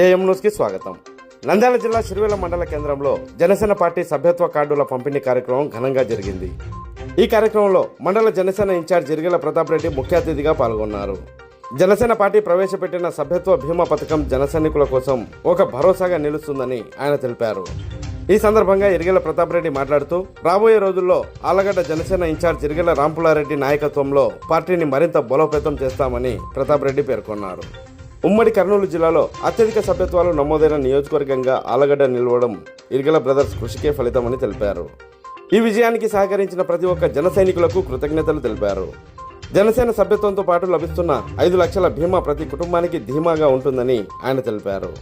AM న్యూస్కి స్వాగతం. నంద్యాల జిల్లా సిరివెల్ల మండల కేంద్రంలో జనసేన పార్టీ సభ్యత్వ కార్డుల పంపిణీ కార్యక్రమం ఘనంగా జరిగింది. ఈ కార్యక్రమంలో మండల జనసేన ఇన్ఛార్జ్ జిరిగెల ప్రతాప్ రెడ్డి ముఖ్య అతిథిగా పాల్గొన్నారు. జనసేన పార్టీ ప్రవేశపెట్టిన సభ్యత్వ బీమా పథకం జన సైనికుల కోసం ఒక భరోసాగా నిలుస్తుందని ఆయన తెలిపారు. ఈ సందర్భంగా ఇరిగెల ప్రతాప్ రెడ్డి మాట్లాడుతూ రాబోయే రోజుల్లో ఆలగడ్డ జనసేన ఇన్ఛార్జ్ ఇరిగెల రాంపులారెడ్డి నాయకత్వంలో పార్టీని మరింత బలోపేతం చేస్తామని ప్రతాప్ రెడ్డి పేర్కొన్నారు. ఉమ్మడి కర్నూలు జిల్లాలో అత్యధిక సభ్యత్వాలు నమోదైన నియోజకవర్గంగా ఆలగడ్డ నిలవడం ఇరిగెల బ్రదర్స్ కృషికే ఫలితమని తెలిపారు. ఈ విజయానికి సహకరించిన ప్రతి ఒక్క జన సైనికులకు కృతజ్ఞతలు తెలిపారు. జనసేన సభ్యత్వంతో పాటు లభిస్తున్న 5 లక్షల బీమా ప్రతి కుటుంబానికి ధీమాగా ఉంటుందని ఆయన తెలిపారు.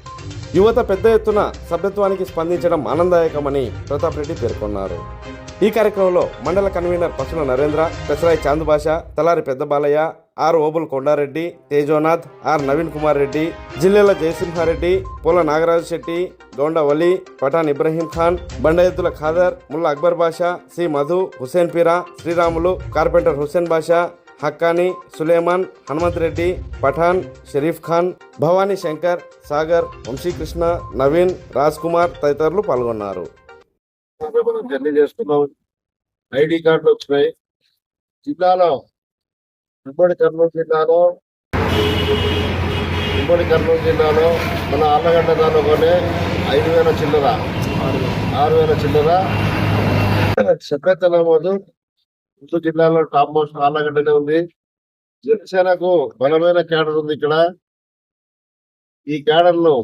యువత పెద్ద ఎత్తున సభ్యత్వానికి స్పందించడం ఆనందదాయకమని ప్రతాప్ రెడ్డి పేర్కొన్నారు. ఈ కార్యక్రమంలో మండల కన్వీనర్ పసుల నరేంద్ర, పెసరాయి చాందుభాష, తలారి పెద్ద బాలయ్య, ఆర్ ఓబుల్ కొండారెడ్డి, తేజోనాథ్, ఆర్ నవీన్ కుమార్ రెడ్డి, జిల్లెల జయసింహారెడ్డి, పూల నాగరాజు శెట్టి, గౌండ వలి, పఠాన్ ఇబ్రహీం ఖాన్, బండయద్దుల ఖాదర్, ముల్లా అక్బర్ బాషా, సి మధు, హుసేన్ పీరా, శ్రీరాములు, కార్పెంటర్ హుసేన్ బాషా, హక్కాని, సులేమాన్, హనుమంత్ రెడ్డి, పఠాన్, షరీఫ్ ఖాన్, భవానీ శంకర్, సాగర్, వంశీకృష్ణ, నవీన్, రాజ్ కుమార్ తదితరులు పాల్గొన్నారు. జర్నీ చేస్తున్నాం. ఐడి కార్డులు వచ్చినాయి. జిల్లాలో ఉమ్మడి కర్నూలు జిల్లాలో మన ఆళ్ళగడ్డ తాలూకానే 5,000 చిల్లర 6,000 చిల్లర సభ్యత నమోదు. గుంటూరు జిల్లాలో టాప్ మోస్ట్ ఆళ్ళగడ్డనే ఉంది. జనసేనకు బలమైన క్యాడర్ ఉంది ఇక్కడ. ఈ క్యాడర్ను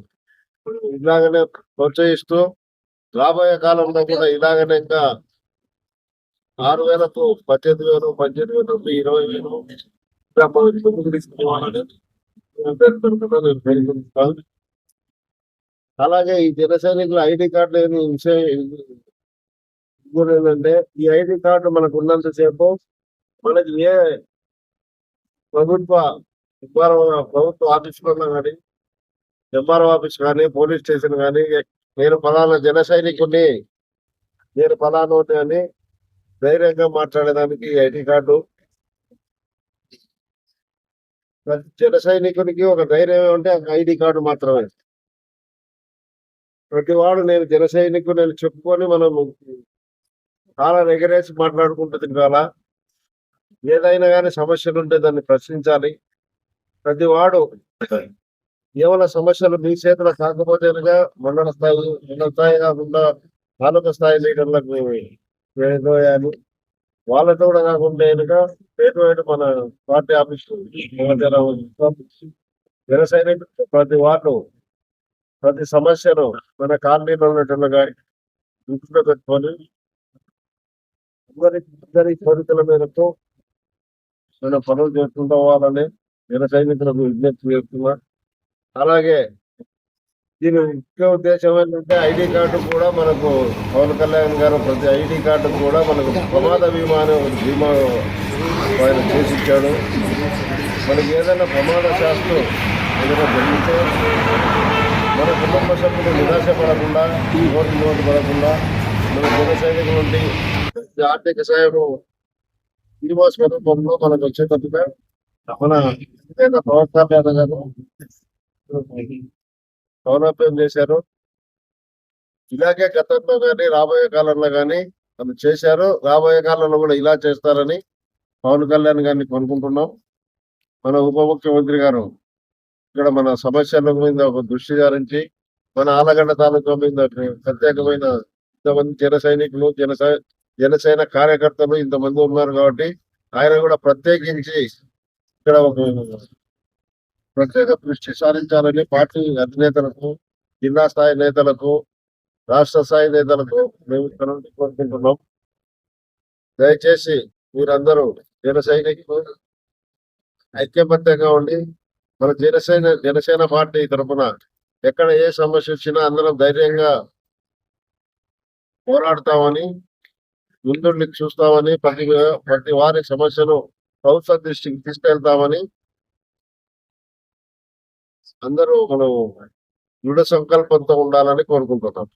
ఇలాగనే ప్రోత్సహిస్తూ రాబోయే కాలంలో కూడా ఇలాగనే ఇంకా 6,000కు 18,000, 18,000, 20,000 అలాగే ఈ జన సైనికుల ఐడి కార్డు ఏంటంటే ఈ ఐడి కార్డు మనకు ఉన్నంతసేపు మనకి ఏ ప్రభుత్వ ఆఫీసులో కానీ, ఎంఆర్ఓ ఆఫీస్ కానీ, పోలీస్ స్టేషన్ కానీ నేను ఫలానా జన సైనికుడిని, నేను ఫలానోటి అని ధైర్యంగా మాట్లాడేదానికి ఐడి కార్డు. ప్రతి జన సైనికునికి ఒక ధైర్యం ఉంటే ఐడి కార్డు మాత్రమే. ప్రతి వాడు నేను జన సైనికుడు నేను చెప్పుకొని మనం చాలా ఎగరేసి మాట్లాడుకుంటుంది కాల. ఏదైనా కానీ సమస్యలు ఉంటే దాన్ని ప్రశ్నించాలి. ప్రతి వాడు ఏమైనా సమస్యలు మీ చేతులు కాకపోతేనుగా మండల స్థాయి కాకుండా తాలూకా స్థాయి లీడర్లకు వేయాలి. వాళ్ళతో కూడా కాకుండా పేరు మన పార్టీ ఆఫీసు జన సైనికులు ప్రతి వార్డు ప్రతి సమస్యను మన కాలనీలో ఉన్నట్టుగా దృష్టిలో పెట్టుకొని అందరి కోరికల మేరకు మనం పనులు చేసుకుంటూ పోవాలని జన సైనికులకు విజ్ఞప్తి చేస్తున్నా. అలాగే దీని ముఖ్య ఉద్దేశం ఏంటంటే ఐడి కార్డు కూడా మనకు పవన్ కళ్యాణ్ గారు ప్రతి ఐడి కార్డు కూడా మనకు ప్రమాద బీమా అనే ఒక బీమా ఆయన చేసిచ్చాడు. మనకి ఏదైనా ప్రమాద శాస్త్రం ఏదైనా జరిగితే మన కుటుంబ సభ్యులు నిరాశపడకుండా, నోటు పడకుండా మన జన సైనికుల నుండి ఆర్థిక సాయం బీమా స్వరూపంలో మనకు వచ్చేటట్టుగా మన పవన్ కళ్యాణ్ గారు సౌలభ్యం చేశారు. ఇలాగే గతంలో కానీ రాబోయే కాలంలో కానీ మనం చేశారు. రాబోయే కాలంలో కూడా ఇలా చేస్తారని పవన్ కళ్యాణ్ గారిని కోరుకుంటున్నాం. మన ఉప ముఖ్యమంత్రి గారు ఇక్కడ మన సమస్యల మీద ఒక దృష్టి సారించి మన ఆలగడ్డ తాలూకా మీద ప్రత్యేకమైన ఇంతమంది జన సైనికులు, జనసేన కార్యకర్తలు ఇంతమంది ఉన్నారు కాబట్టి ఆయన కూడా ప్రత్యేకించి ఇక్కడ ఒక ప్రత్యేక దృష్టి సారించాలని పార్టీ అధినేతలకు, జిల్లా స్థాయి నేతలకు, రాష్ట్ర స్థాయి నేతలకు మేము కోరుకుంటున్నాం. దయచేసి మీరందరూ జన సైనికులు ఐక్యబద్ధంగా ఉండి మన జనసేన పార్టీ తరఫున ఎక్కడ ఏ సమస్య వచ్చినా అందరం ధైర్యంగా పోరాడతామని, ముందుండి చూస్తామని, ప్రతి వారి సమస్యను ప్రభుత్వ దృష్టికి తీసుకెళ్తామని అందరూ మనం దృఢ సంకల్పంతో ఉండాలని కోరుకుంటున్నాం.